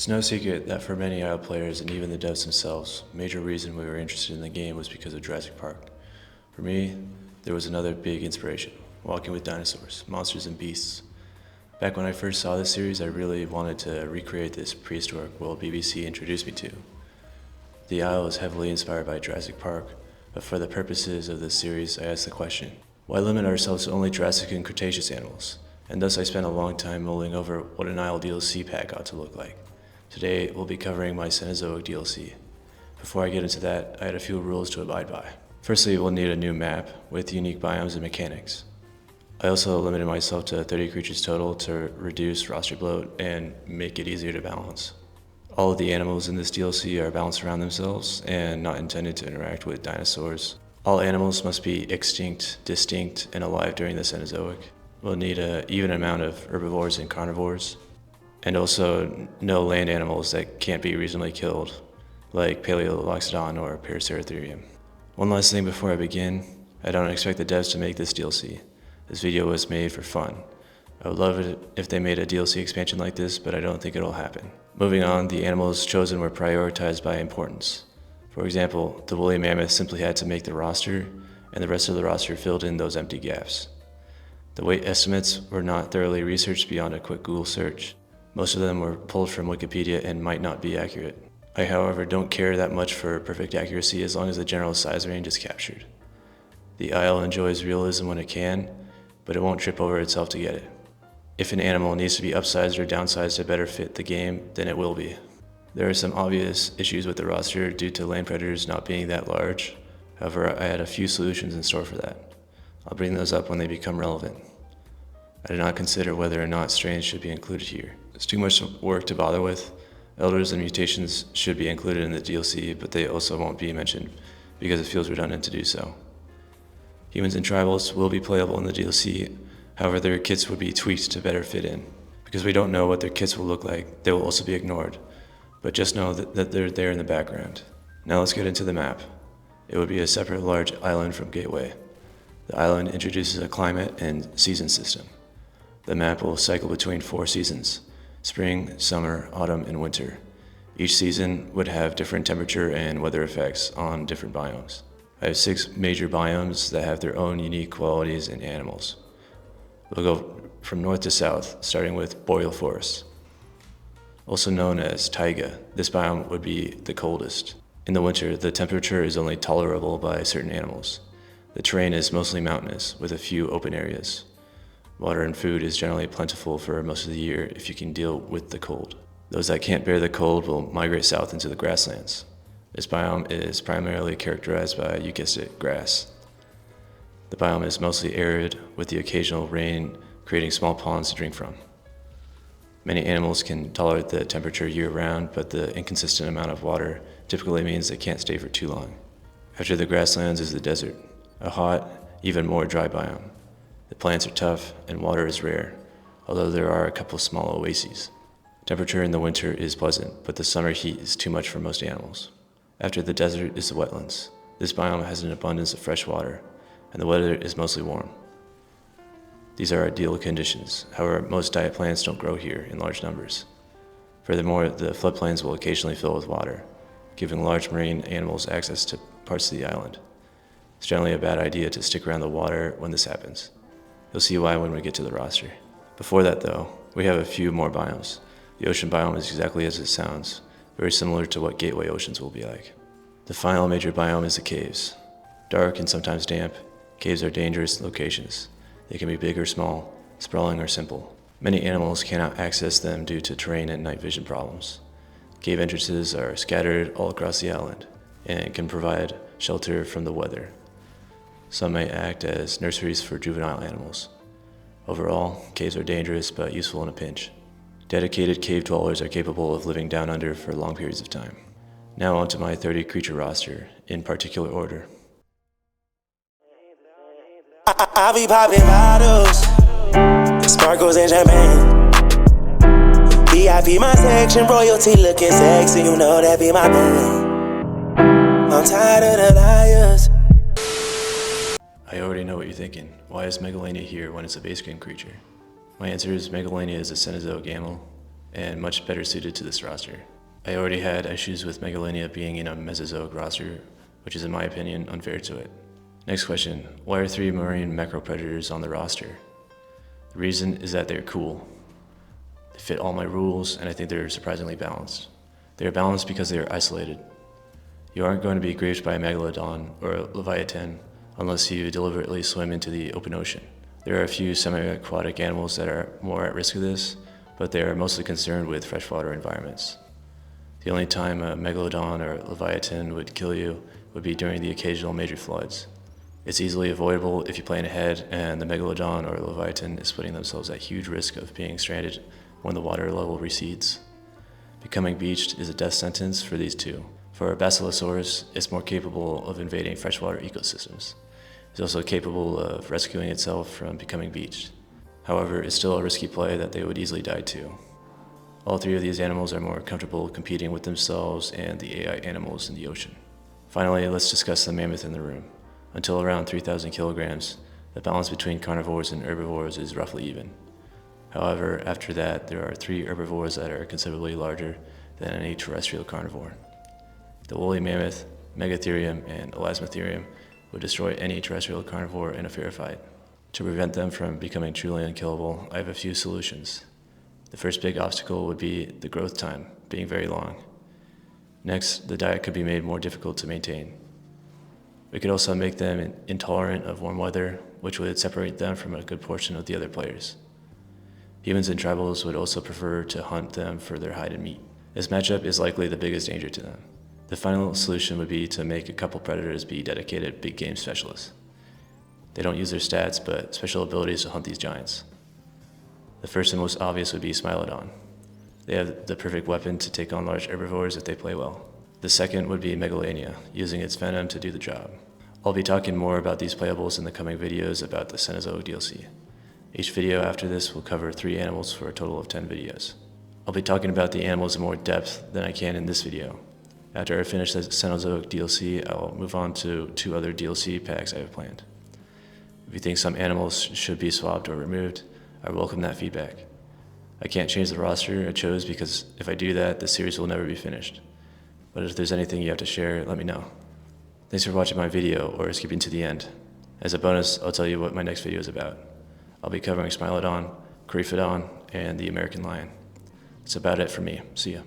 It's no secret that for many IO players and even the devs themselves, a major reason we were interested in the game was because of Jurassic Park. For me, there was another big inspiration, walking with dinosaurs, monsters and beasts. Back when I first saw this series, I really wanted to recreate this prehistoric world BBC introduced me to. The Isle is heavily inspired by Jurassic Park, but for the purposes of this series, I asked the question, why limit ourselves to only Jurassic and Cretaceous animals? And thus I spent a long time mulling over what an Isle DLC pack ought to look like. Today, we'll be covering my Cenozoic DLC. Before I get into that, I had a few rules to abide by. Firstly, we'll need a new map with unique biomes and mechanics. I also limited myself to 30 creatures total to reduce roster bloat and make it easier to balance. All of the animals in this DLC are balanced around themselves and not intended to interact with dinosaurs. All animals must be extinct, distinct, and alive during the Cenozoic. We'll need an even amount of herbivores and carnivores, and also no land animals that can't be reasonably killed, like Paleoloxodon or Paraceratherium. One last thing before I begin, I don't expect the devs to make this DLC. This video was made for fun. I would love it if they made a DLC expansion like this, but I don't think it'll happen. Moving on, the animals chosen were prioritized by importance. For example, the woolly mammoth simply had to make the roster, and the rest of the roster filled in those empty gaps. The weight estimates were not thoroughly researched beyond a quick Google search. Most of them were pulled from Wikipedia and might not be accurate. I, however, don't care that much for perfect accuracy as long as the general size range is captured. The Isle enjoys realism when it can, but it won't trip over itself to get it. If an animal needs to be upsized or downsized to better fit the game, then it will be. There are some obvious issues with the roster due to land predators not being that large. However, I had a few solutions in store for that. I'll bring those up when they become relevant. I did not consider whether or not strains should be included here. It's too much work to bother with. Elders and mutations should be included in the DLC, but they also won't be mentioned because it feels redundant to do so. Humans and tribals will be playable in the DLC, however their kits would be tweaked to better fit in. Because we don't know what their kits will look like, they will also be ignored, but just know that they're there in the background. Now let's get into the map. It would be a separate large island from Gateway. The island introduces a climate and season system. The map will cycle between 4 seasons: spring, summer, autumn, and winter. Each season would have different temperature and weather effects on different biomes. I have 6 major biomes that have their own unique qualities and animals. We'll go from north to south, starting with boreal forests. Also known as taiga, this biome would be the coldest. In the winter, the temperature is only tolerable by certain animals. The terrain is mostly mountainous, with a few open areas. Water and food is generally plentiful for most of the year if you can deal with the cold. Those that can't bear the cold will migrate south into the grasslands. This biome is primarily characterized by, you guessed it, grass. The biome is mostly arid, with the occasional rain creating small ponds to drink from. Many animals can tolerate the temperature year-round, but the inconsistent amount of water typically means they can't stay for too long. After the grasslands is the desert, a hot, even more dry biome. The plants are tough and water is rare, although there are a couple small oases. Temperature in the winter is pleasant, but the summer heat is too much for most animals. After the desert is the wetlands. This biome has an abundance of fresh water, and the weather is mostly warm. These are ideal conditions. However, most diet plants don't grow here in large numbers. Furthermore, the floodplains will occasionally fill with water, giving large marine animals access to parts of the island. It's generally a bad idea to stick around the water when this happens. You'll see why when we get to the roster. Before that though, we have a few more biomes. The ocean biome is exactly as it sounds, very similar to what Gateway Oceans will be like. The final major biome is the caves. Dark and sometimes damp, caves are dangerous locations. They can be big or small, sprawling or simple. Many animals cannot access them due to terrain and night vision problems. Cave entrances are scattered all across the island and can provide shelter from the weather. Some may act as nurseries for juvenile animals. Overall, caves are dangerous but useful in a pinch. Dedicated cave dwellers are capable of living down under for long periods of time. Now onto my 30 creature roster, in particular order. I be popping bottles, sparkles and champagne. VIP my section, royalty looking sexy, you know that be my thing. I'm tired of the liars. I already know what you're thinking. Why is Megalania here when it's a base game creature? My answer is Megalania is a Cenozoic animal. and much better suited to this roster. I already had issues with Megalania being in a Mesozoic roster, which is in my opinion unfair to it. Next question, why are 3 marine macro-predators on the roster? The reason is that they're cool. They fit all my rules, and I think they're surprisingly balanced. They are balanced because they are isolated. You aren't going to be griefed by a megalodon or a leviathan unless you deliberately swim into the open ocean. There are a few semi-aquatic animals that are more at risk of this, but they are mostly concerned with freshwater environments. The only time a megalodon or leviathan would kill you would be during the occasional major floods. It's easily avoidable if you plan ahead, and the megalodon or leviathan is putting themselves at huge risk of being stranded when the water level recedes. Becoming beached is a death sentence for these two. For a Basilosaurus, it's more capable of invading freshwater ecosystems. It's also capable of rescuing itself from becoming beached. However, it's still a risky play that they would easily die to. All 3 of these animals are more comfortable competing with themselves and the AI animals in the ocean. Finally, let's discuss the mammoth in the room. Until around 3,000 kilograms, the balance between carnivores and herbivores is roughly even. However, after that, there are 3 herbivores that are considerably larger than any terrestrial carnivore. The woolly mammoth, Megatherium, and Elasmotherium would destroy any terrestrial carnivore in a fair fight. To prevent them from becoming truly unkillable, I have a few solutions. The first big obstacle would be the growth time being very long. Next, the diet could be made more difficult to maintain. We could also make them intolerant of warm weather, which would separate them from a good portion of the other players. Humans and tribals would also prefer to hunt them for their hide and meat. This matchup is likely the biggest danger to them. The final solution would be to make a couple predators be dedicated big game specialists. They don't use their stats, but special abilities to hunt these giants. The first and most obvious would be Smilodon. They have the perfect weapon to take on large herbivores if they play well. The second would be Megalania, using its venom to do the job. I'll be talking more about these playables in the coming videos about the Cenozoic DLC. Each video after this will cover 3 animals for a total of 10 videos. I'll be talking about the animals in more depth than I can in this video. After I finish the Cenozoic DLC, I'll move on to 2 other DLC packs I have planned. If you think some animals should be swapped or removed, I welcome that feedback. I can't change the roster I chose because if I do that, the series will never be finished. But if there's anything you have to share, let me know. Thanks for watching my video or skipping to the end. As a bonus, I'll tell you what my next video is about. I'll be covering Smilodon, Coryphodon, and the American lion. That's about it for me. See ya.